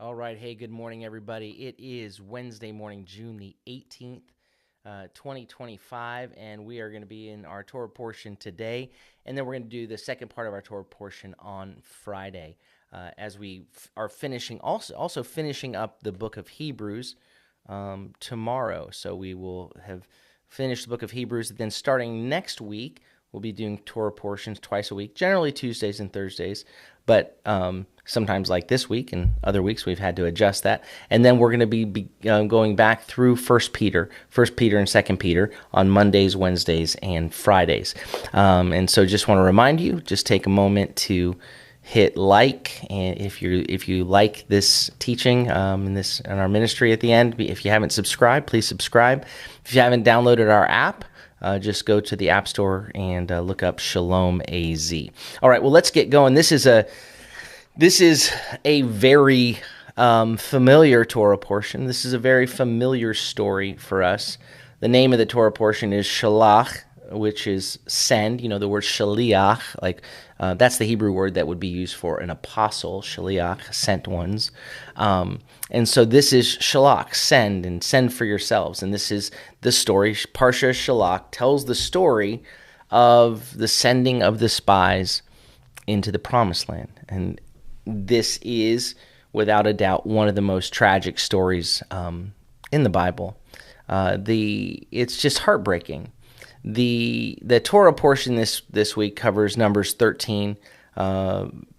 All right. Hey, good morning, everybody. It is Wednesday morning, June the 18th, 2025, and we are going to be in our Torah portion today, and then we're going to do the second part of our Torah portion on Friday as we are finishing, also finishing up the book of Hebrews tomorrow. So we will have finished the book of Hebrews, then starting next week, we'll be doing Torah portions twice a week, generally Tuesdays and Thursdays, but sometimes like this week and other weeks we've had to adjust that. And then we're going to be going back through First Peter and Second Peter on Mondays, Wednesdays, and Fridays. And so just want to remind you, just take a moment to hit like, and if you like this teaching in our ministry at the end, if you haven't subscribed, please subscribe. If you haven't downloaded our app, just go to the App Store and look up Shalom AZ. All right, well, let's get going. This is a very familiar Torah portion. This is a very familiar story for us. The name of the Torah portion is Shalach, which is send. You know, the word shaliach, that's the Hebrew word that would be used for an apostle, shaliach, sent ones. And so this is Shalach, send, and send for yourselves. And this is the story. Parsha Shalach tells the story of the sending of the spies into the promised land. And this is, without a doubt, one of the most tragic stories in the Bible. It's just heartbreaking. The Torah portion this week covers Numbers 13,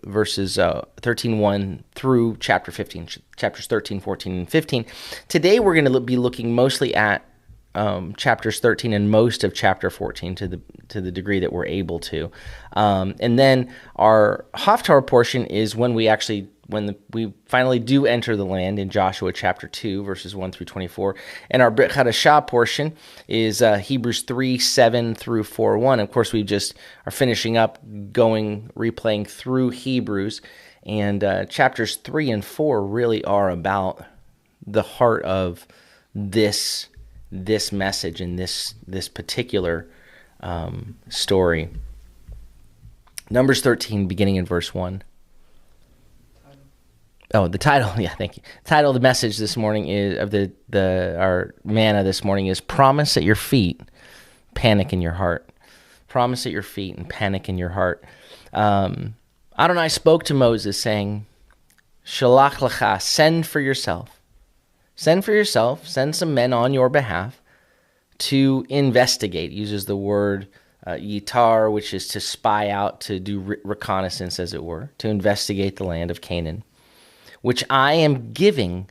verses 13:1 through chapter 15, chapters 13, 14, and 15. Today we're going to be looking mostly at chapters 13 and most of chapter 14 to the degree that we're able to. And then our Haftarah portion is when we finally do enter the land in Joshua chapter 2, verses 1 through 24. And our Brit Hadashah portion is Hebrews 3, 7 through 4, 1. Of course, we just are finishing up replaying through Hebrews. And chapters 3 and 4 really are about the heart of this message and this particular story. Numbers 13, beginning in verse 1. Oh, the title, yeah, thank you. The title of the message this morning is our manna this morning is "Promise at your feet, panic in your heart." Promise at your feet and panic in your heart. Adonai spoke to Moses, saying, "Shalach lecha, send for yourself. Send for yourself. Send some men on your behalf to investigate." Uses the word yitar, which is to spy out, to do reconnaissance, as it were, to investigate the land of Canaan, which I am giving,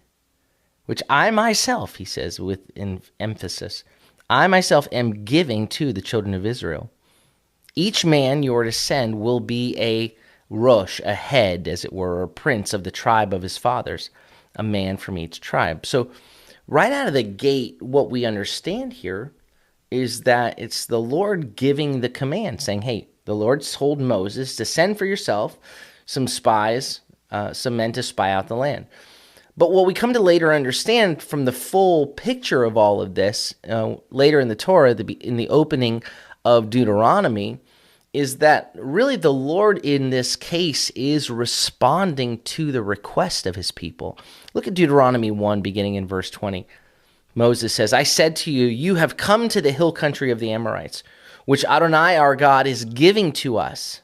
which I myself, he says with emphasis, I myself am giving to the children of Israel. Each man you are to send will be a rosh, a head, as it were, a prince of the tribe of his fathers, a man from each tribe. So right out of the gate, what we understand here is that it's the Lord giving the command, saying, hey, the Lord told Moses to send for yourself some spies, some men to spy out the land. But what we come to later understand from the full picture of all of this, later in the Torah, in the opening of Deuteronomy, is that really the Lord in this case is responding to the request of his people. Look at Deuteronomy 1, beginning in verse 20. Moses says, I said to you, you have come to the hill country of the Amorites, which Adonai our God is giving to us.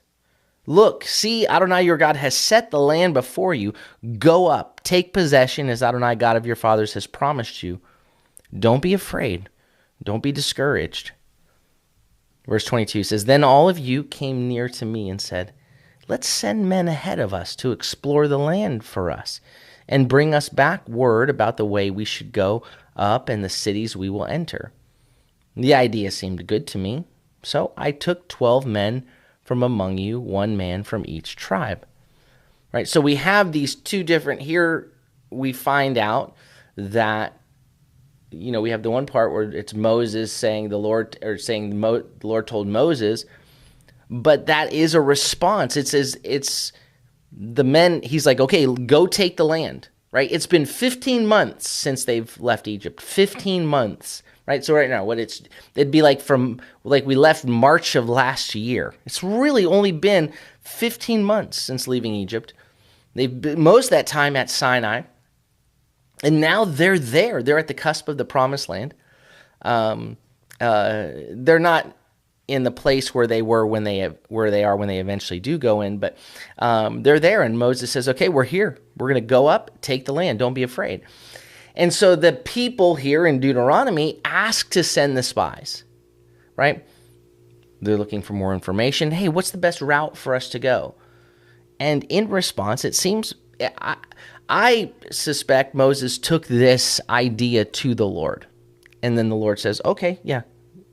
Look, see, Adonai your God has set the land before you. Go up, take possession as Adonai God of your fathers has promised you. Don't be afraid. Don't be discouraged. Verse 22 says, Then all of you came near to me and said, Let's send men ahead of us to explore the land for us and bring us back word about the way we should go up and the cities we will enter. The idea seemed good to me, so I took 12 men from among you, one man from each tribe. Right? So we have these two different, here we find out that, we have the one part where it's Moses saying the Lord told Moses, but that is a response. It's the men, he's like, okay, go take the land, right? It's been 15 months since they've left Egypt, 15 months. Right, so right now, it'd be like we left March of last year. It's really only been 15 months since leaving Egypt. They've been most of that time at Sinai, And now they're there. They're at the cusp of the promised land. They're not in the place where they were where they are when they eventually do go in, but they're there. And Moses says, "Okay, we're here. We're going to go up, take the land. Don't be afraid." And so the people here in Deuteronomy ask to send the spies, right? They're looking for more information. Hey, what's the best route for us to go? And in response, it seems, I suspect Moses took this idea to the Lord. And then the Lord says, okay, yeah,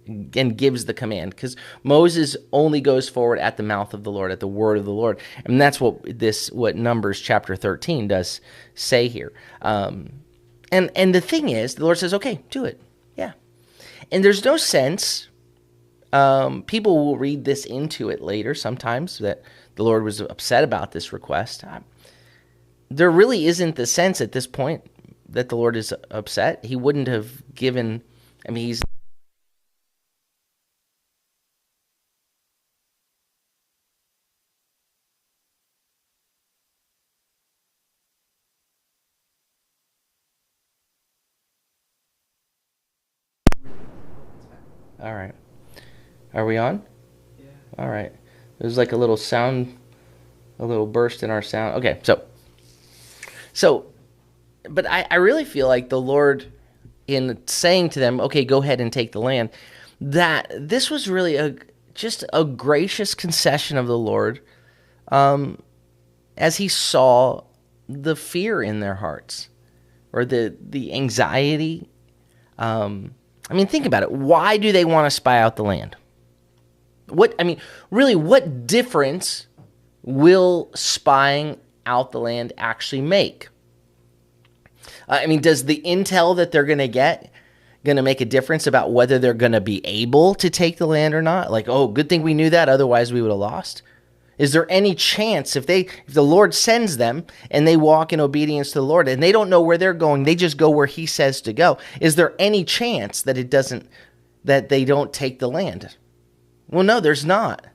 and gives the command. Because Moses only goes forward at the mouth of the Lord, at the word of the Lord. And that's what Numbers chapter 13 does say here. And the thing is, the Lord says, okay, do it. Yeah. And there's no sense, people will read this into it later sometimes, that the Lord was upset about this request. There really isn't the sense at this point that the Lord is upset. He wouldn't have given, he's... All right. Are we on? Yeah. All right. There's like a little burst in our sound. Okay, so, but I really feel like the Lord, in saying to them, okay, go ahead and take the land, that this was really just a gracious concession of the Lord, as he saw the fear in their hearts, or the anxiety. Think about it. Why do they want to spy out the land? What difference will spying out the land actually make? Does the intel that they're going to get going to make a difference about whether they're going to be able to take the land or not? Like, oh, good thing we knew that, otherwise we would have lost. Is there any chance if the Lord sends them and they walk in obedience to the Lord and they don't know where they're going, they just go where he says to go, is there any chance that that they don't take the land? Well, no, there's not.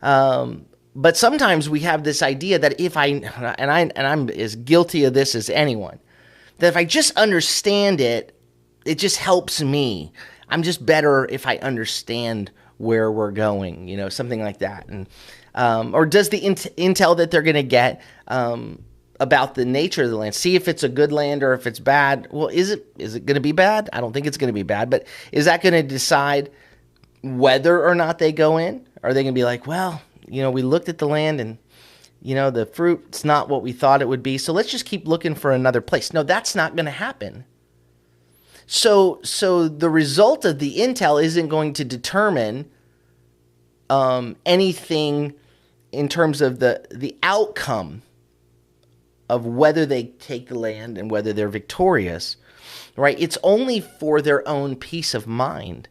But sometimes we have this idea that I'm as guilty of this as anyone, that if I just understand it, it just helps me. I'm just better if I understand where we're going, something like that. And or does the intel that they're going to get about the nature of the land, see if it's a good land or if it's bad? Well, is it going to be bad? I don't think it's going to be bad, but is that going to decide whether or not they go in? Are they going to be like, well, we looked at the land and, the fruit's not what we thought it would be, so let's just keep looking for another place? No, that's not going to happen. So the result of the intel isn't going to determine anything in terms of the outcome of whether they take the land and whether they're victorious, right? It's only for their own peace of mind,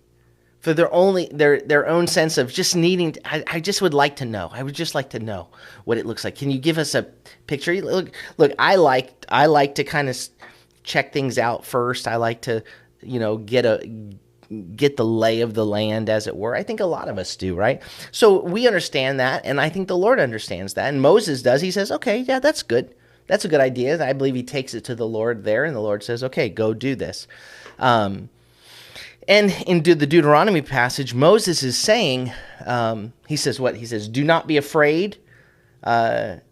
for their own sense of just needing I just would like to know. I would just like to know what it looks like. Can you give us a picture? Look, I like to kind of check things out first. I like to, get the lay of the land, as it were. I think a lot of us do, right? So we understand that, and I think the Lord understands that, and Moses does. He says, okay, yeah, that's good. That's a good idea. I believe he takes it to the Lord there, and the Lord says, okay, go do this. And in the Deuteronomy passage, Moses is saying, he says what? He says, do not be afraid.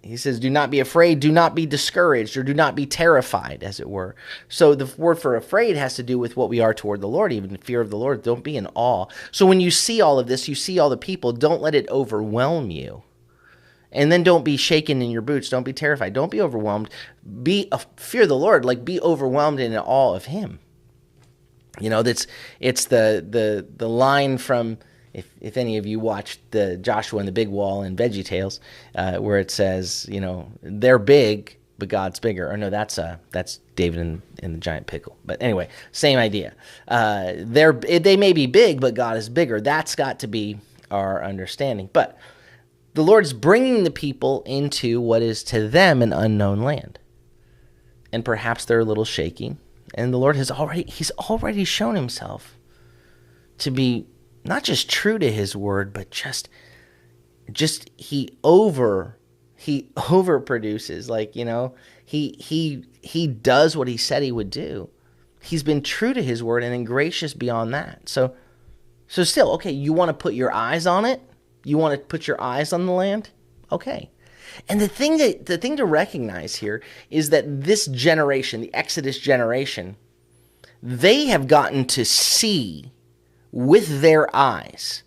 He says, do not be afraid, do not be discouraged, or do not be terrified, as it were. So the word for afraid has to do with what we are toward the Lord, even the fear of the Lord. Don't be in awe. So when you see all of this, you see all the people, don't let it overwhelm you. And then don't be shaken in your boots. Don't be terrified. Don't be overwhelmed. Fear the Lord, like be overwhelmed in awe of him. It's the line from, if any of you watched the Joshua and the Big Wall in VeggieTales, where it says, they're big, but God's bigger. Or no, that's David and the giant pickle. But anyway, same idea. They may be big, but God is bigger. That's got to be our understanding. But the Lord's bringing the people into what is to them an unknown land. And perhaps they're a little shaky. And the Lord he's already shown himself to be not just true to his word, but just he over produces. He does what he said he would do. He's been true to his word and then gracious beyond that. So still, okay, you want to put your eyes on it? You want to put your eyes on the land? Okay. And the thing to recognize here is that this generation, the Exodus generation, they have gotten to see with their eyes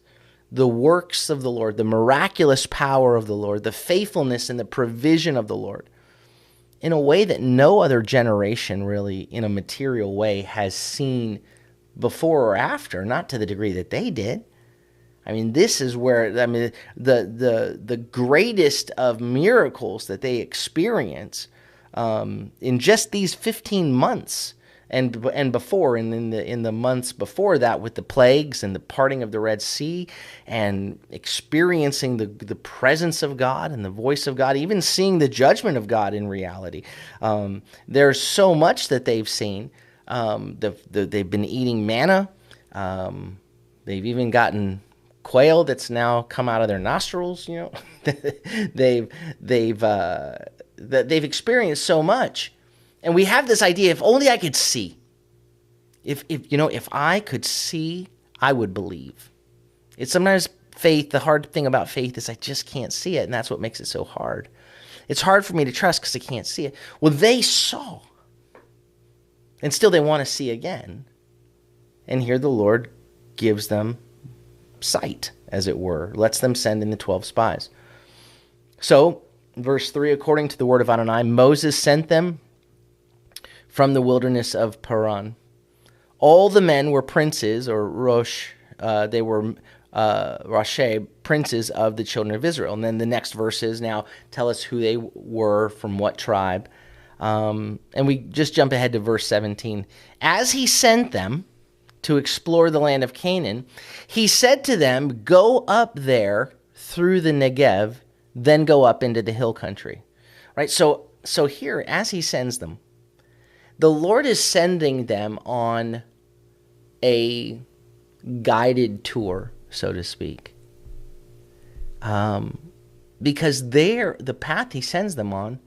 the works of the Lord, the miraculous power of the Lord, the faithfulness and the provision of the Lord in a way that no other generation really in a material way has seen before or after, not to the degree that they did. I mean, this is where, the greatest of miracles that they experience in just these 15 months and before, and in the months before that, with the plagues and the parting of the Red Sea and experiencing the presence of God and the voice of God, even seeing the judgment of God in reality. There's so much that they've seen. They've been eating manna. They've even gotten quail that's now come out of their nostrils. They've experienced so much. And we have this idea, if only I could see. If I could see, I would believe. It's sometimes faith, the hard thing about faith is I just can't see it, and that's what makes it so hard. It's hard for me to trust because I can't see it. Well, they saw, and still they want to see again. And here the Lord gives them sight, as it were, lets them send in the 12 spies. So, verse 3, according to the word of Adonai, Moses sent them from the wilderness of Paran. All the men were princes, or Rosh, they were Roshé, princes of the children of Israel. And then the next verses now tell us who they were, from what tribe. And we just jump ahead to verse 17. As he sent them to explore the land of Canaan, he said to them, go up there through the Negev, then go up into the hill country. Right? So here, as he sends them, the Lord is sending them on a guided tour, so to speak. Because the path he sends them on,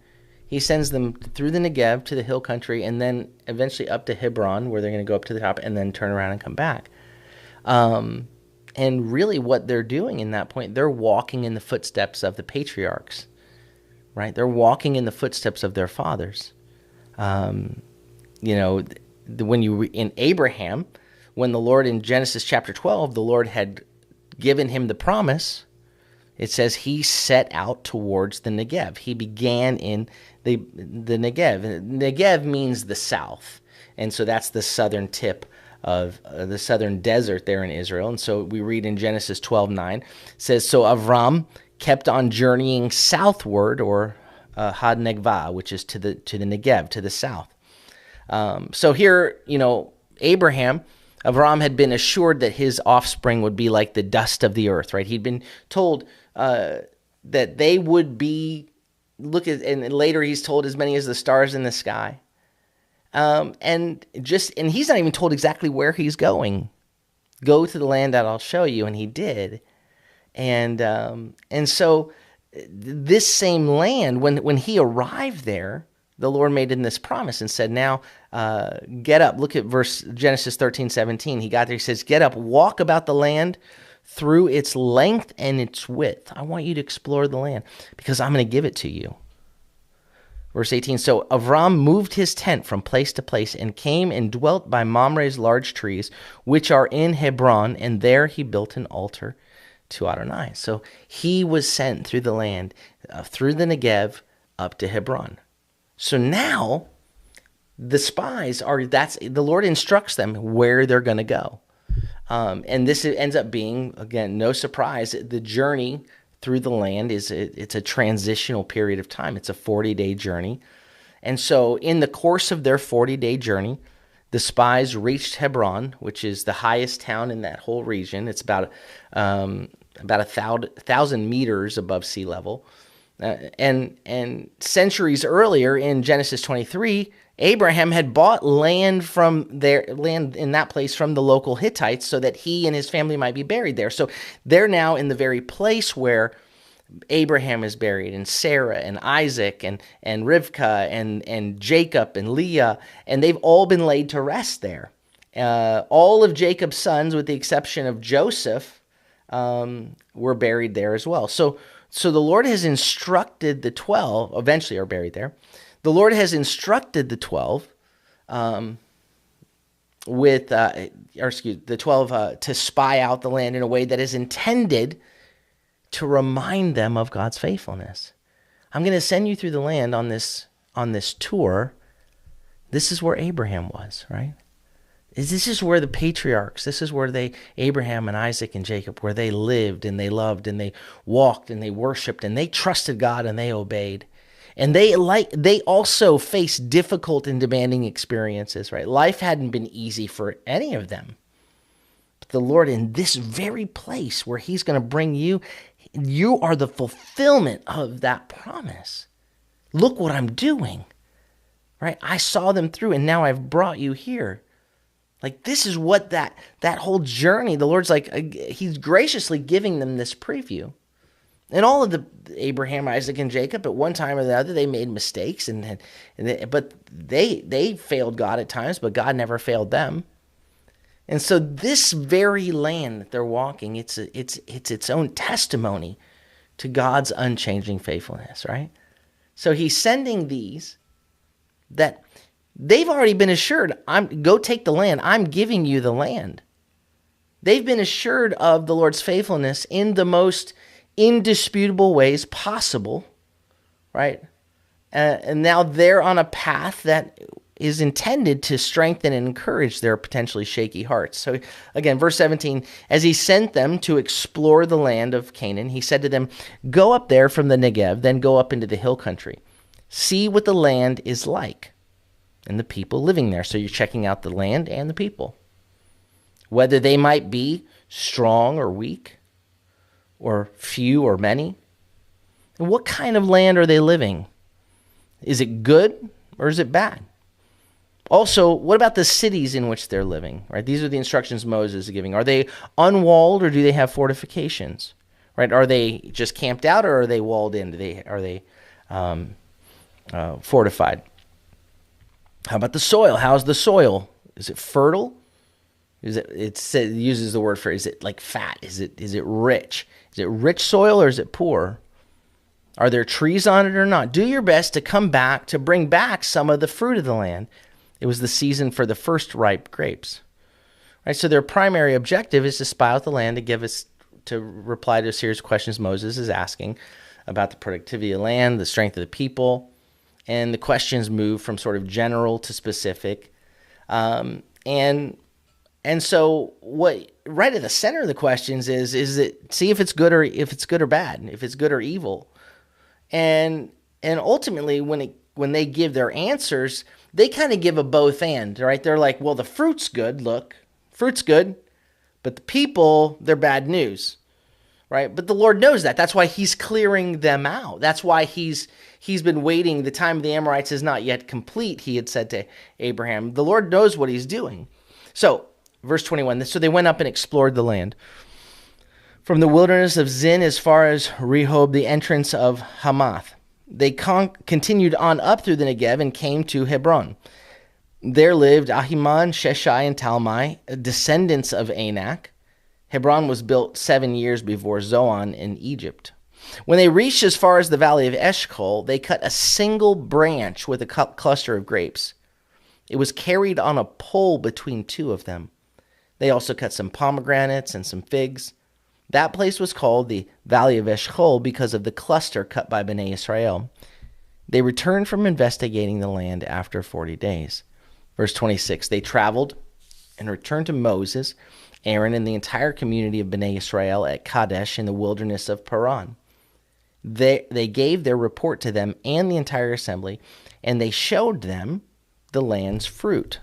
he sends them through the Negev to the hill country and then eventually up to Hebron, where they're going to go up to the top and then turn around and come back. And really what they're doing in that point, they're walking in the footsteps of the patriarchs, right? They're walking in the footsteps of their fathers. In Abraham, when the Lord in Genesis chapter 12, the Lord had given him the promise, it says he set out towards the Negev. He began in the Negev. Negev means the south. And so that's the southern tip of the southern desert there in Israel. And so we read in Genesis 12:9, it says, so Avram kept on journeying southward, or Had Negva, which is to the Negev, to the south. So here, Abraham had been assured that his offspring would be like the dust of the earth, right? He'd been told that they would be, and later he's told as many as the stars in the sky. And he's not even told exactly where he's going. Go to the land that I'll show you, and he did. And so this same land, when he arrived there, the Lord made him this promise and said, now get up. Look at Genesis 13:17. He got there. He says, get up, walk about the land through its length and its width. I want you to explore the land because I'm going to give it to you. Verse 18, so Avram moved his tent from place to place and came and dwelt by Mamre's large trees, which are in Hebron, and there he built an altar to Adonai. So he was sent through the land, through the Negev, up to Hebron. So now the spies the Lord instructs them where they're going to go. And this ends up being, again, no surprise, the journey through the land it's a transitional period of time. It's a 40-day journey. And so in the course of their 40-day journey, the spies reached Hebron, which is the highest town in that whole region. It's about 1,000 meters above sea level. And centuries earlier in Genesis 23, Abraham had bought land in that place from the local Hittites so that he and his family might be buried there. So they're now in the very place where Abraham is buried, and Sarah, and Isaac, and Rivkah, and Jacob, and Leah, and they've all been laid to rest there. All of Jacob's sons, with the exception of Joseph, were buried there as well. So the Lord has instructed the 12, eventually are buried there. The Lord has instructed the 12 the 12 to spy out the land in a way that is intended to remind them of God's faithfulness. I'm going to send you through the land on this tour. This is where Abraham was, right? This is where the patriarchs, this is where Abraham and Isaac and Jacob, where they lived and they loved and they walked and they worshiped and they trusted God and they obeyed. And they also faced difficult and demanding experiences, right? Life hadn't been easy for any of them. But the Lord, in this very place where he's going to bring you, you are the fulfillment of that promise. Look what I'm doing, right? I saw them through and now I've brought you here. Like, this is what that whole journey, the Lord's like, he's graciously giving them this preview. And all of the Abraham, Isaac, and Jacob, at one time or the other, they made mistakes, but they failed God at times, but God never failed them. And so this very land that they're walking, it's its own testimony to God's unchanging faithfulness, right? So he's sending these that they've already been assured, go take the land. I'm giving you the land. They've been assured of the Lord's faithfulness in the most indisputable ways possible, right? And now they're on a path that is intended to strengthen and encourage their potentially shaky hearts. So again, verse 17, as he sent them to explore the land of Canaan, he said to them, go up there from the Negev, then go up into the hill country. See what the land is like and the people living there. So you're checking out the land and the people, whether they might be strong or weak, or few or many. And what kind of land are they living? Is it good or is it bad? Also, what about the cities in which they're living? Right? These are the instructions Moses is giving. Are they unwalled or do they have fortifications? Right? Are they just camped out or are they walled in? Are they fortified? How about the soil? How's the soil? Is it fertile? It uses the word for, is it like fat? Is it rich? Is it rich soil or is it poor? Are there trees on it or not? Do your best to come back, to bring back some of the fruit of the land. It was the season for the first ripe grapes. Right? So their primary objective is to spy out the land, to reply to a series of questions Moses is asking about the productivity of the land, the strength of the people, and the questions move from sort of general to specific. And so what right at the center of the questions is it, see if it's good or bad, if it's good or evil. And ultimately when they give their answers, they kind of give a both and, right? They're like, well, the fruit's good, look. Fruit's good, but the people, they're bad news. Right? But the Lord knows that. That's why he's clearing them out. That's why he's been waiting. The time of the Amorites is not yet complete, he had said to Abraham. The Lord knows what he's doing. So verse 21, so they went up and explored the land. From the wilderness of Zin as far as Rehob, the entrance of Hamath. They continued on up through the Negev and came to Hebron. There lived Ahiman, Sheshai, and Talmai, descendants of Anak. Hebron was built 7 years before Zoan in Egypt. When they reached as far as the valley of Eshcol, they cut a single branch with a cluster of grapes. It was carried on a pole between two of them. They also cut some pomegranates and some figs. That place was called the Valley of Eshcol because of the cluster cut by Bnei Israel. They returned from investigating the land after 40 days. Verse 26, they traveled and returned to Moses, Aaron, and the entire community of Bnei Israel at Kadesh in the wilderness of Paran. They gave their report to them and the entire assembly, and they showed them the land's fruit.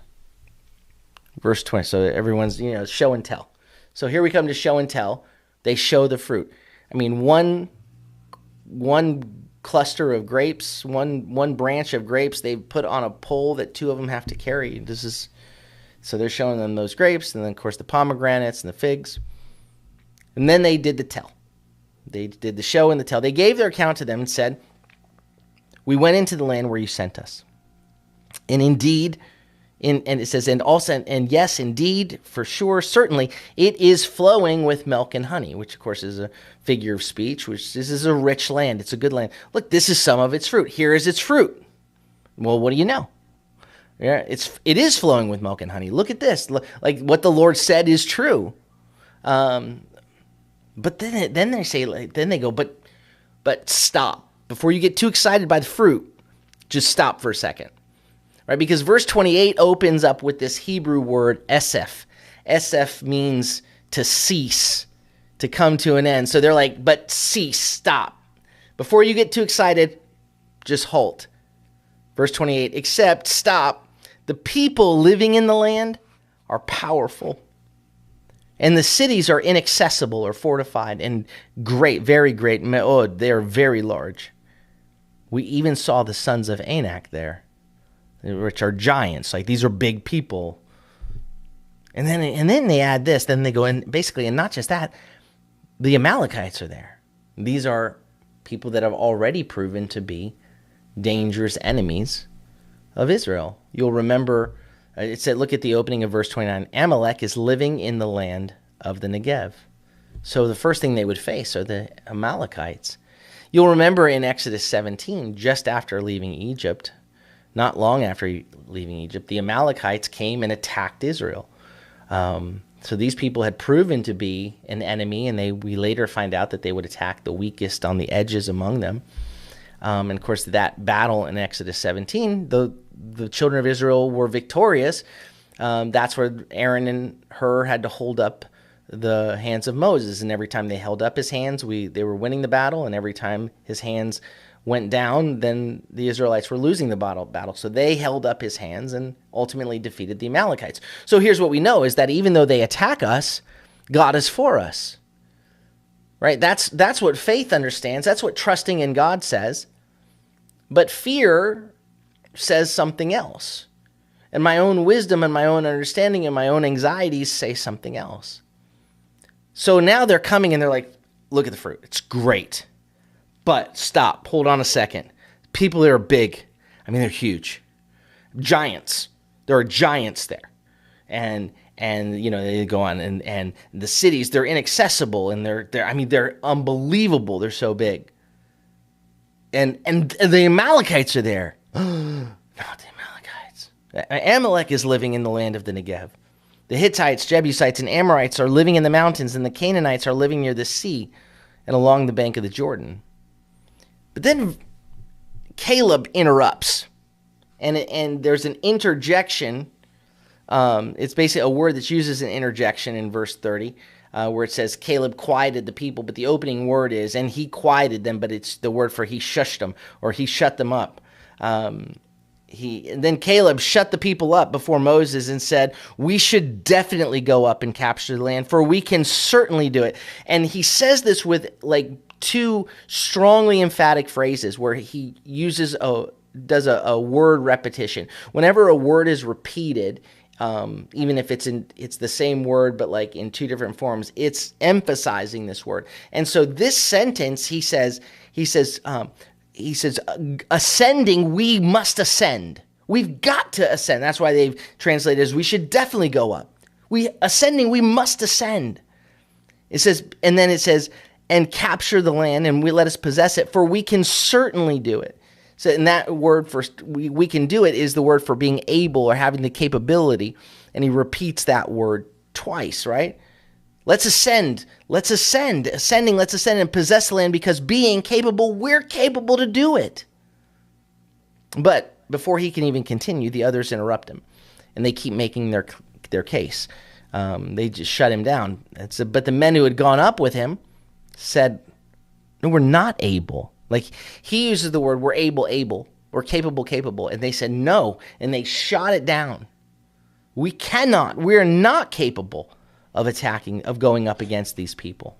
Verse 20, so everyone's, show and tell. So here we come to show and tell. They show the fruit. I mean, one cluster of grapes, one branch of grapes, they put on a pole that two of them have to carry. So they're showing them those grapes, and then, of course, the pomegranates and the figs. And then they did the tell. They did the show and the tell. They gave their account to them and said, we went into the land where you sent us. And indeed, and it says, and also, and yes, indeed, for sure, certainly, it is flowing with milk and honey, which of course is a figure of speech, which this is a rich land. It's a good land. Look, this is some of its fruit. Here is its fruit. Well, what do you know? Yeah, it is flowing with milk and honey. Look at this. Like what the Lord said is true. But then they say, then they go, but stop. Before you get too excited by the fruit, just stop for a second. Right? Because verse 28 opens up with this Hebrew word esef. Esef means to cease, to come to an end. So they're like, but cease, stop. Before you get too excited, just halt. Verse 28, except, stop, the people living in the land are powerful, and the cities are inaccessible or fortified and great, very great, me'od, they are very large. We even saw the sons of Anak there, which are giants. Like, these are big people. And then they add this. Then they go in, basically, and not just that, the Amalekites are there. These are people that have already proven to be dangerous enemies of Israel. You'll remember, it said, look at the opening of verse 29. Amalek is living in the land of the Negev. So the first thing they would face are the Amalekites. You'll remember in Exodus 17, just after leaving Egypt, not long after leaving Egypt, the Amalekites came and attacked Israel. So these people had proven to be an enemy, and we later find out that they would attack the weakest on the edges among them. And of course, that battle in Exodus 17, the children of Israel were victorious. That's where Aaron and Hur had to hold up the hands of Moses, and every time they held up his hands, they were winning the battle, and every time his hands went down, then the Israelites were losing the battle. So they held up his hands and ultimately defeated the Amalekites. So here's what we know, is that even though they attack us, God is for us. Right? That's what faith understands. That's what trusting in God says. But fear says something else. And my own wisdom and my own understanding and my own anxieties say something else. So now they're coming and they're like, look at the fruit. It's great. But stop. Hold on a second. People that are big. I mean, they're huge. Giants. There are giants there. And they go on and the cities, they're inaccessible, and they're unbelievable. They're so big. And the Amalekites are there. Not the Amalekites. Amalek is living in the land of the Negev. The Hittites, Jebusites, and Amorites are living in the mountains, and the Canaanites are living near the sea and along the bank of the Jordan. But then Caleb interrupts, and there's an interjection. It's basically a word that uses an interjection in verse 30, where it says Caleb quieted the people, but the opening word is, and he quieted them, but it's the word for he shushed them, or he shut them up. Then Caleb shut the people up before Moses and said, we should definitely go up and capture the land, for we can certainly do it. And he says this with like two strongly emphatic phrases where he does a word repetition. Whenever a word is repeated, even if it's the same word but like in two different forms, it's emphasizing this word. And so this sentence, he says, ascending, we must ascend. We've got to ascend. That's why they've translated as we should definitely go up. We must ascend. It says, and then it says, and capture the land, and let us possess it, for we can certainly do it. So, and that word for we can do it is the word for being able or having the capability, and he repeats that word twice, right? Let's ascend. Let's ascend. Ascending, let's ascend and possess the land, because being capable, we're capable to do it. But before he can even continue, the others interrupt him, and they keep making their case. They just shut him down. But the men who had gone up with him said, no, we're not able. Like, he uses the word, we're able, we're capable. And they said, no, and they shot it down. We're not capable of going up against these people,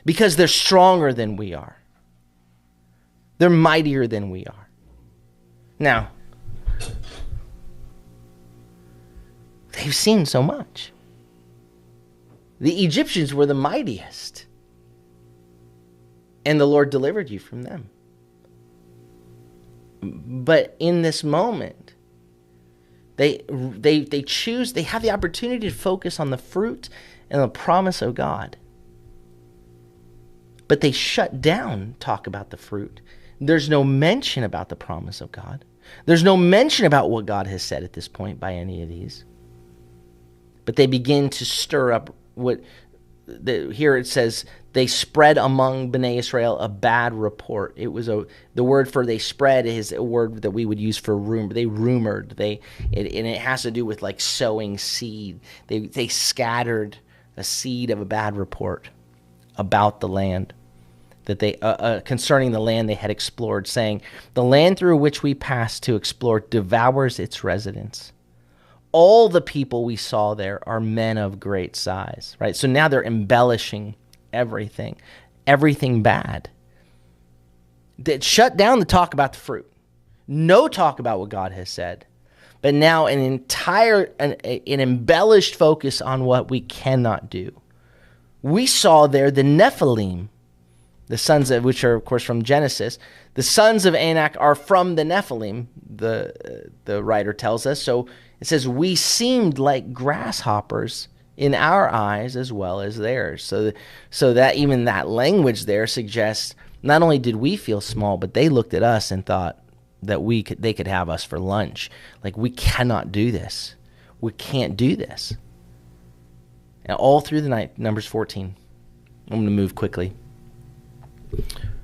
because they're stronger than we are. They're mightier than we are. Now, they've seen so much. The Egyptians were the mightiest. and the Lord delivered you from them. But in this moment, they choose, they have the opportunity to focus on the fruit and the promise of God. But they shut down talk about the fruit. There's no mention about the promise of God. There's no mention about what God has said at this point by any of these. But they begin to stir up here it says, they spread among Bnei Israel a bad report. It was the word for they spread is a word that we would use for rumor. They rumored. And it has to do with like sowing seed. They scattered a seed of a bad report about the land that they concerning the land they had explored, saying, "The land through which we passed to explore devours its residents. All the people we saw there are men of great size," right? So now they're embellishing everything bad. That shut down the talk about the fruit. No talk about what God has said. But now an embellished focus on what we cannot do. We saw there the Nephilim, the sons of which are, of course, from Genesis. The sons of Anak are from the Nephilim, the writer tells us. So it says, we seemed like grasshoppers in our eyes as well as theirs. So that even that language there suggests not only did we feel small, but they looked at us and thought that they could have us for lunch. Like, we cannot do this. We can't do this. And all through the night, Numbers 14. I'm going to move quickly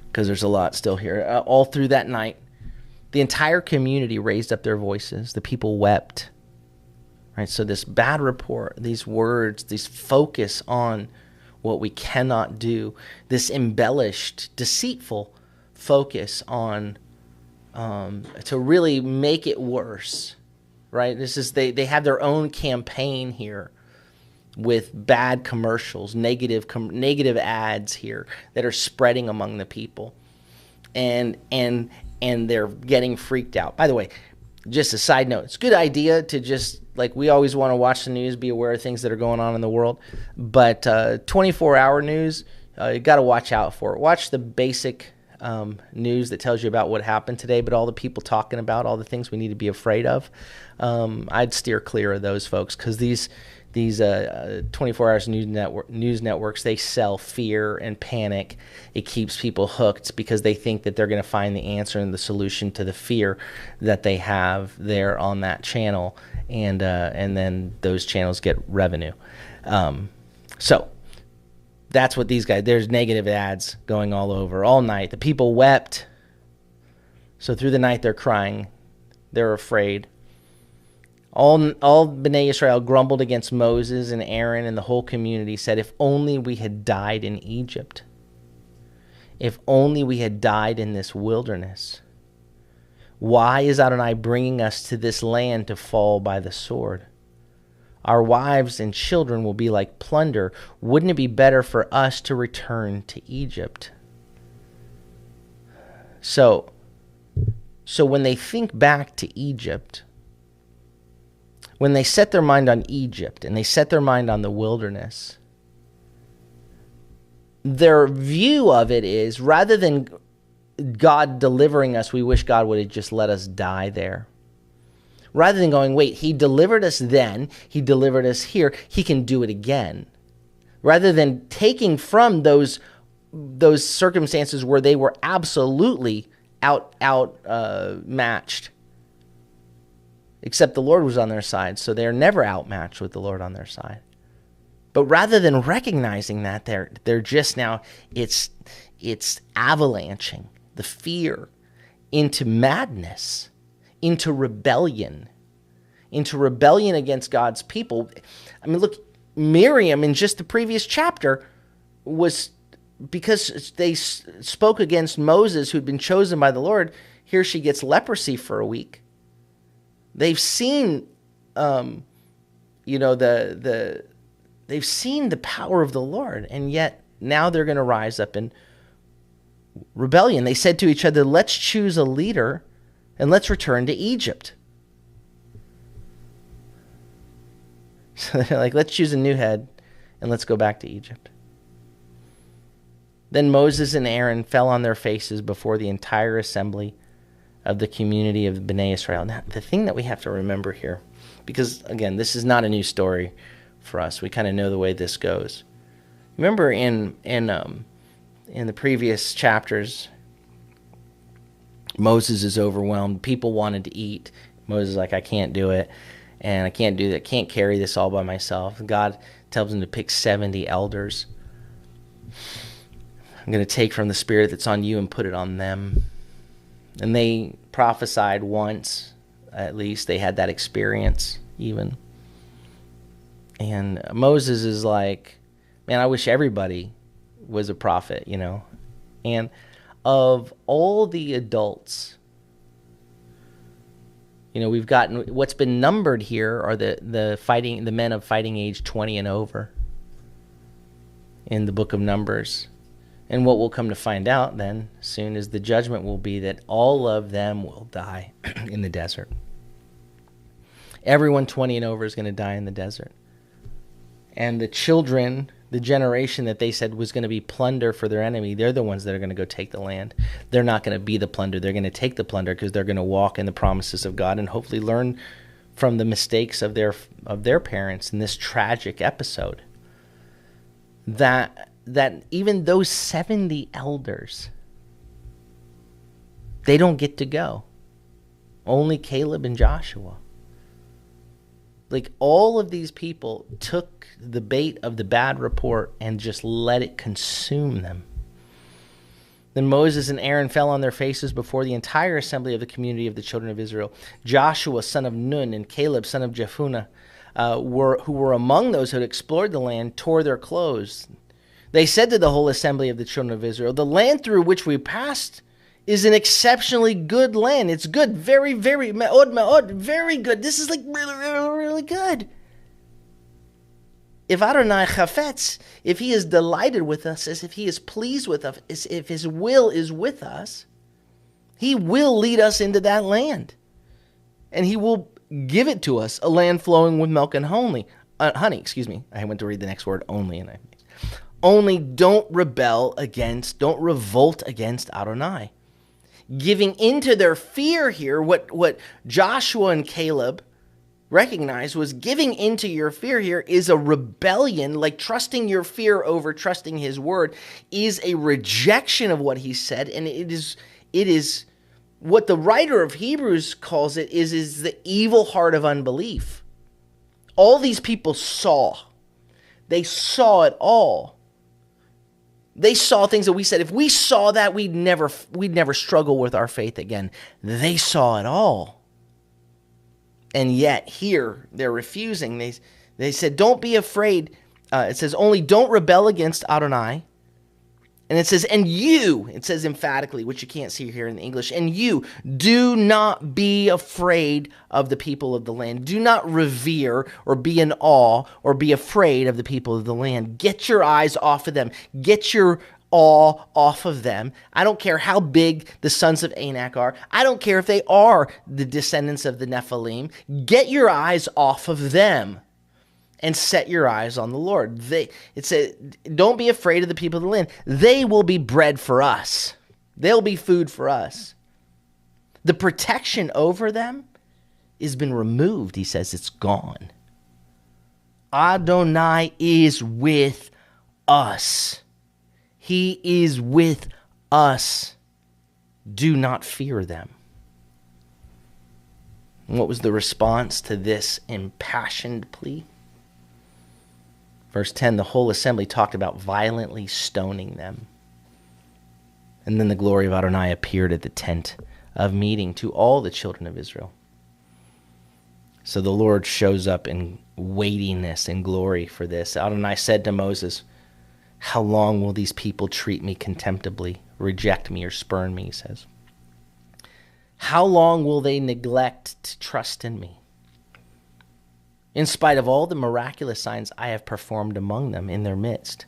because there's a lot still here. All through that night, the entire community raised up their voices. The people wept. Right? So this bad report, these words, this focus on what we cannot do, this embellished, deceitful focus on to really make it worse. Right? This is they have their own campaign here with bad commercials, negative ads here that are spreading among the people, and they're getting freaked out. By the way, just a side note, it's a good idea to just, like, we always want to watch the news, be aware of things that are going on in the world, but 24-hour news, you got to watch out for it. Watch the basic news that tells you about what happened today, but all the people talking about all the things we need to be afraid of, I'd steer clear of those folks, because these 24 hours news networks, they sell fear and panic. It keeps people hooked because they think that they're going to find the answer and the solution to the fear that they have there on that channel, and then those channels get revenue. So that's what these guys, there's negative ads going all over all night. The people wept. So through the night they're crying. They're afraid. All Bnei Israel grumbled against Moses and Aaron, and the whole community said, if only we had died in Egypt. If only we had died in this wilderness. Why is Adonai bringing us to this land to fall by the sword? Our wives and children will be like plunder. Wouldn't it be better for us to return to Egypt? So when they think back to Egypt, when they set their mind on Egypt and they set their mind on the wilderness, their view of it is, rather than God delivering us, we wish God would have just let us die there. Rather than going, wait, he delivered us then, he delivered us here, he can do it again. Rather than taking from those circumstances where they were absolutely outmatched. Except the Lord was on their side, so they're never outmatched with the Lord on their side. But rather than recognizing that, they're just now, it's avalanching the fear into madness, into rebellion against God's people. I mean, look, Miriam in just the previous chapter was, because they spoke against Moses, who'd been chosen by the Lord, here she gets leprosy for a week. They've seen, they've seen the power of the Lord, and yet now they're going to rise up in rebellion. They said to each other, let's choose a leader and let's return to Egypt. So they're like, let's choose a new head and let's go back to Egypt. Then Moses and Aaron fell on their faces before the entire assembly of the community of Bnei Israel. Now, the thing that we have to remember here, because, again, this is not a new story for us. We kind of know the way this goes. Remember in the previous chapters, Moses is overwhelmed. People wanted to eat. Moses is like, I can't do it, and I can't do that. Can't carry this all by myself. God tells him to pick 70 elders. I'm going to take from the spirit that's on you and put it on them. And they prophesied once, at least. They had that experience even. And Moses is like, man, I wish everybody was a prophet, you know. And of all the adults, you know, we've gotten, what's been numbered here are the men of fighting age 20 and over in the book of Numbers. And what we'll come to find out then soon is the judgment will be that all of them will die in the desert. Everyone 20 and over is going to die in the desert. And the children, the generation that they said was going to be plunder for their enemy, they're the ones that are going to go take the land. They're not going to be the plunder. They're going to take the plunder because they're going to walk in the promises of God and hopefully learn from the mistakes of their parents in this tragic episode. That even those 70 elders, they don't get to go. Only Caleb and Joshua. Like, all of these people took the bait of the bad report and just let it consume them. Then Moses and Aaron fell on their faces before the entire assembly of the community of the children of Israel. Joshua, son of Nun, and Caleb, son of Jephunneh, who were among those who had explored the land, tore their clothes. They said to the whole assembly of the children of Israel, the land through which we passed is an exceptionally good land. It's good, very, very, me'od, very good. This is like really, really, really good. If Adonai chafetz, if he is delighted with us, as if he is pleased with us, as if his will is with us, he will lead us into that land. And he will give it to us, a land flowing with milk and honey. I went to read the next word, only, and only don't revolt against Adonai. Giving into their fear here, what Joshua and Caleb recognized was giving into your fear here is a rebellion, like trusting your fear over trusting his word is a rejection of what he said, and it is what the writer of Hebrews calls it is the evil heart of unbelief. All these people saw. They saw it all. They saw things that we said, if we saw that, we'd never struggle with our faith again. They saw it all. And yet here, they're refusing. They said, don't be afraid. It says, only don't rebel against Adonai. And it says, and you, it says emphatically, which you can't see here in the English, and you, do not be afraid of the people of the land. Do not revere or be in awe or be afraid of the people of the land. Get your eyes off of them. Get your awe off of them. I don't care how big the sons of Anak are. I don't care if they are the descendants of the Nephilim. Get your eyes off of them. And set your eyes on the Lord. It said, don't be afraid of the people of the land. They will be bread for us. They'll be food for us. The protection over them has been removed. He says it's gone. Adonai is with us. He is with us. Do not fear them. And what was the response to this impassioned plea? Verse 10, the whole assembly talked about violently stoning them. And then the glory of Adonai appeared at the tent of meeting to all the children of Israel. So the Lord shows up in weightiness and glory for this. Adonai said to Moses, how long will these people treat me contemptibly, reject me or spurn me, he says. How long will they neglect to trust in me? In spite of all the miraculous signs I have performed among them in their midst,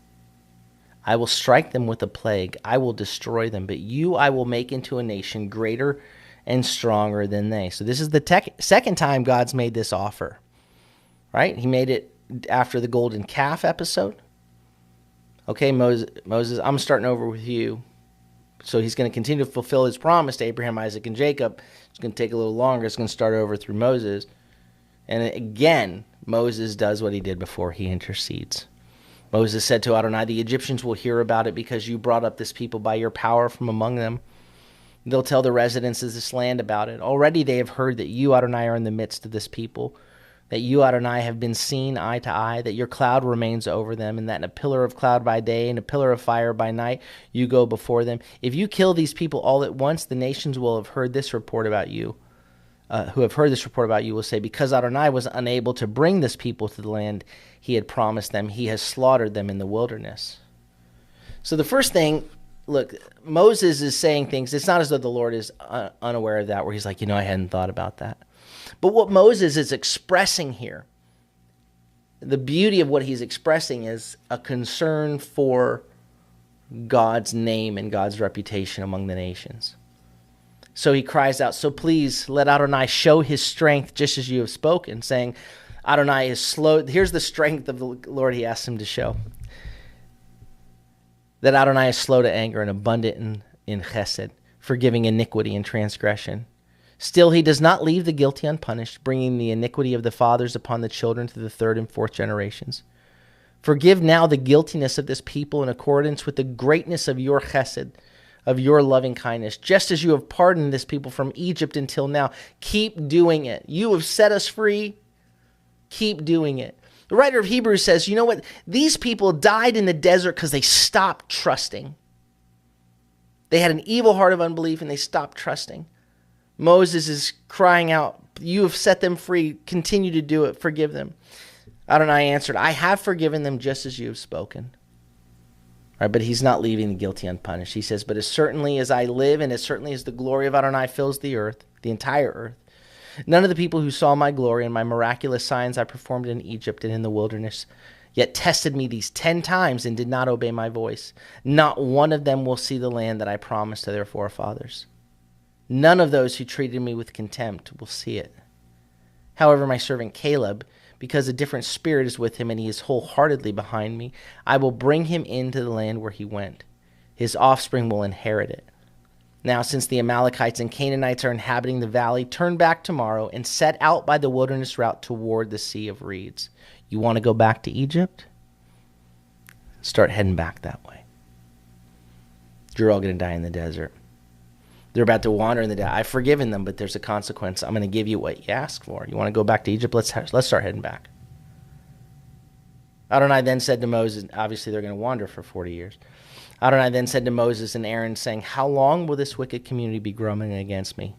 I will strike them with a plague. I will destroy them, but you I will make into a nation greater and stronger than they. So this is the second time God's made this offer, right? He made it after the golden calf episode. Okay, Moses, I'm starting over with you. So he's going to continue to fulfill his promise to Abraham, Isaac, and Jacob. It's going to take a little longer. It's going to start over through Moses. And again, Moses does what he did before. He intercedes. Moses said to Adonai, the Egyptians will hear about it because you brought up this people by your power from among them. They'll tell the residents of this land about it. Already they have heard that you, Adonai, are in the midst of this people, that you, Adonai, have been seen eye to eye, that your cloud remains over them, and that in a pillar of cloud by day and a pillar of fire by night you go before them. If you kill these people all at once, the nations will have heard this report about you. Who have heard this report about you will say, because Adonai was unable to bring this people to the land he had promised them, he has slaughtered them in the wilderness. So the first thing, look, Moses is saying things. It's not as though the Lord is unaware of that, where he's like, I hadn't thought about that. But what Moses is expressing here, the beauty of what he's expressing is a concern for God's name and God's reputation among the nations. So he cries out, so please let Adonai show his strength just as you have spoken, saying, Adonai is slow. Here's the strength of the Lord he asks him to show. That Adonai is slow to anger and abundant in chesed, forgiving iniquity and transgression. Still, he does not leave the guilty unpunished, bringing the iniquity of the fathers upon the children to the third and fourth generations. Forgive now the guiltiness of this people in accordance with the greatness of your chesed, of your loving kindness, just as you have pardoned this people from Egypt until now. Keep doing it. You have set us free. Keep doing it. The writer of Hebrews says, you know what? These people died in the desert because they stopped trusting. They had an evil heart of unbelief and they stopped trusting. Moses is crying out, you have set them free. Continue to do it. Forgive them. Adonai answered, I have forgiven them just as you have spoken. Right, but he's not leaving the guilty unpunished. He says, but as certainly as I live and as certainly as the glory of Adonai fills the earth, the entire earth, none of the people who saw my glory and my miraculous signs I performed in Egypt and in the wilderness, yet tested me these 10 times and did not obey my voice. Not one of them will see the land that I promised to their forefathers. None of those who treated me with contempt will see it. However, my servant Caleb, because a different spirit is with him and he is wholeheartedly behind me, I will bring him into the land where he went. His offspring will inherit it. Now, since the Amalekites and Canaanites are inhabiting the valley, turn back tomorrow and set out by the wilderness route toward the Sea of Reeds. You want to go back to Egypt? Start heading back that way. You're all going to die in the desert. They're about to wander in the desert. I've forgiven them, but there's a consequence. I'm going to give you what you asked for. You want to go back to Egypt? Let's start heading back. Adonai then said to Moses, obviously they're going to wander for 40 years. Adonai then said to Moses and Aaron, saying, how long will this wicked community be grumbling against me?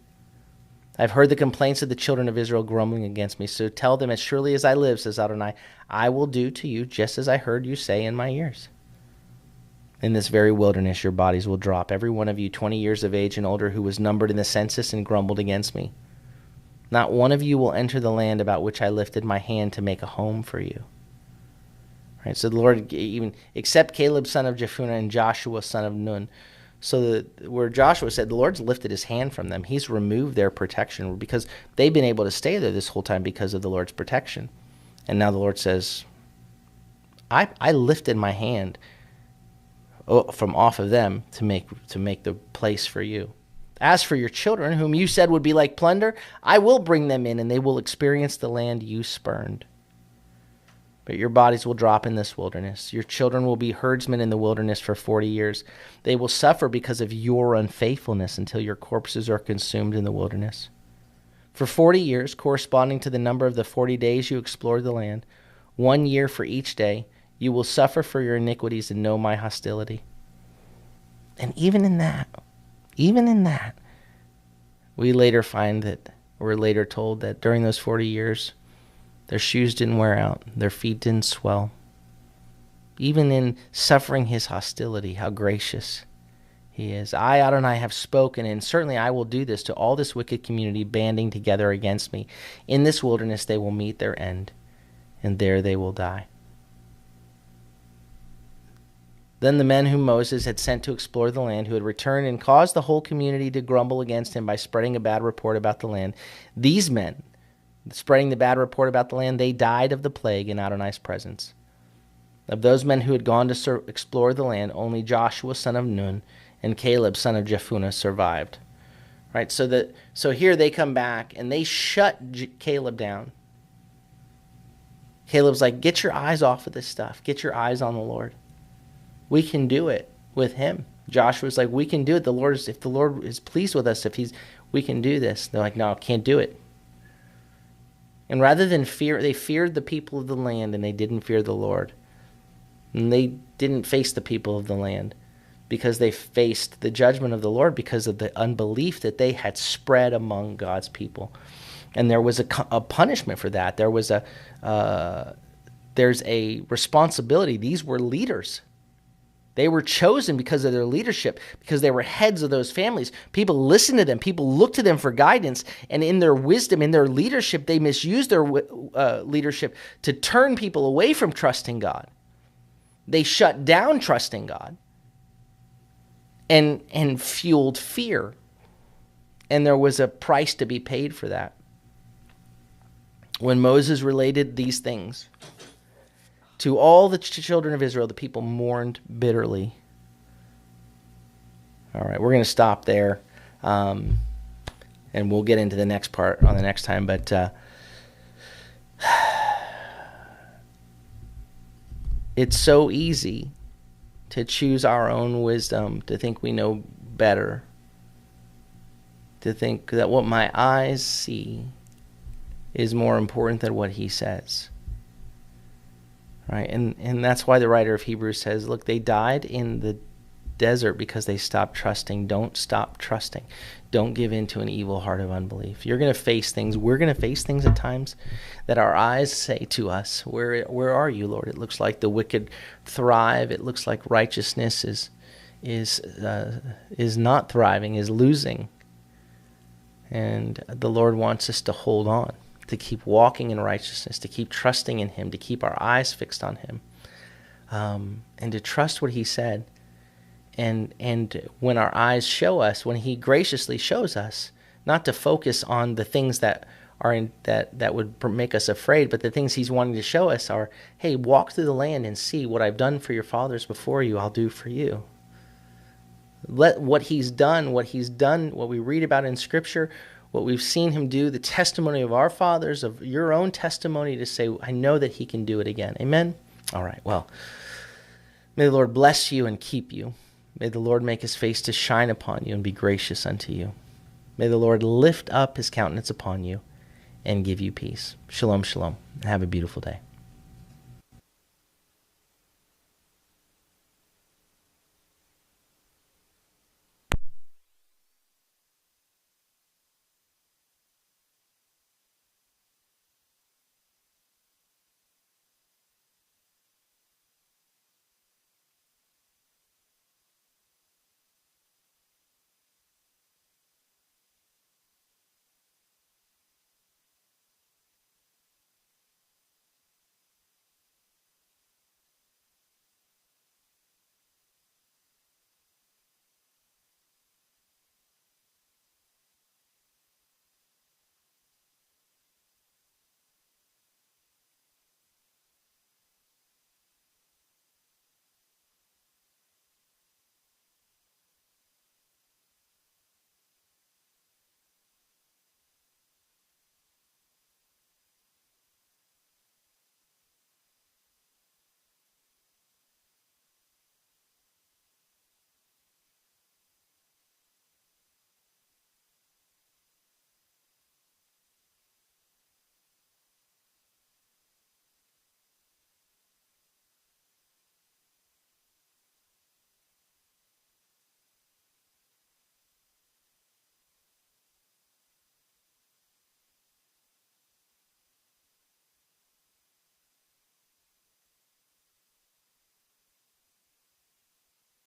I've heard the complaints of the children of Israel grumbling against me. So tell them, as surely as I live, says Adonai, I will do to you just as I heard you say in my ears. In this very wilderness your bodies will drop, every one of you 20 years of age and older who was numbered in the census and grumbled against me. Not one of you will enter the land about which I lifted my hand to make a home for you. Right, so the Lord, even except Caleb son of Jephunneh and Joshua son of Nun, so where Joshua said the Lord's lifted his hand from them, he's removed their protection because they've been able to stay there this whole time because of the Lord's protection. And now the Lord says, I lifted my hand from off of them to make the place for you. As for your children, whom you said would be like plunder, I will bring them in, and they will experience the land you spurned. But your bodies will drop in this wilderness. Your children will be herdsmen in the wilderness for 40 years. They will suffer because of your unfaithfulness until your corpses are consumed in the wilderness. For 40 years, corresponding to the number of the 40 days you explored the land, 1 year for each day, you will suffer for your iniquities and know my hostility. And even in that, we later find that, we're later told that during those 40 years, their shoes didn't wear out, their feet didn't swell. Even in suffering his hostility, how gracious he is. I, Adonai, have spoken, and certainly I will do this to all this wicked community banding together against me. In this wilderness they will meet their end, and there they will die. Then the men whom Moses had sent to explore the land, who had returned and caused the whole community to grumble against him by spreading a bad report about the land, these men, spreading the bad report about the land, they died of the plague in Adonai's presence. Of those men who had gone to explore the land, only Joshua son of Nun and Caleb son of Jephunneh survived. Right? So here they come back and they shut Caleb down. Caleb's like, get your eyes off of this stuff. Get your eyes on the Lord. We can do it with him. Joshua's like, we can do it. If the Lord is pleased with us, we can do this. They're like, no, can't do it. And rather than fear, they feared the people of the land and they didn't fear the Lord. And they didn't face the people of the land because they faced the judgment of the Lord because of the unbelief that they had spread among God's people. And there was a punishment for that. There's a responsibility. These were leaders. They were chosen because of their leadership, because they were heads of those families. People listened to them. People looked to them for guidance. And in their wisdom, in their leadership, they misused their leadership to turn people away from trusting God. They shut down trusting God and fueled fear. And there was a price to be paid for that. When Moses related these things to all the children of Israel, the people mourned bitterly. All right, we're going to stop there, and we'll get into the next part on the next time. But it's so easy to choose our own wisdom, to think we know better, to think that what my eyes see is more important than what he says. Right? And that's why the writer of Hebrews says, look, they died in the desert because they stopped trusting. Don't stop trusting. Don't give in to an evil heart of unbelief. You're going to face things. We're going to face things at times that our eyes say to us, where are you, Lord? It looks like the wicked thrive. It looks like righteousness is not thriving, is losing. And the Lord wants us to hold on, to keep walking in righteousness, to keep trusting in him, to keep our eyes fixed on him, and to trust what he said. And when our eyes show us, when he graciously shows us, not to focus on the things that would make us afraid, but the things he's wanting to show us are, hey, walk through the land and see what I've done for your fathers before you, I'll do for you. Let what he's done, what we read about in Scripture, what we've seen him do, the testimony of our fathers, of your own testimony, to say, I know that he can do it again. Amen? All right, well, may the Lord bless you and keep you. May the Lord make his face to shine upon you and be gracious unto you. May the Lord lift up his countenance upon you and give you peace. Shalom, shalom. Have a beautiful day.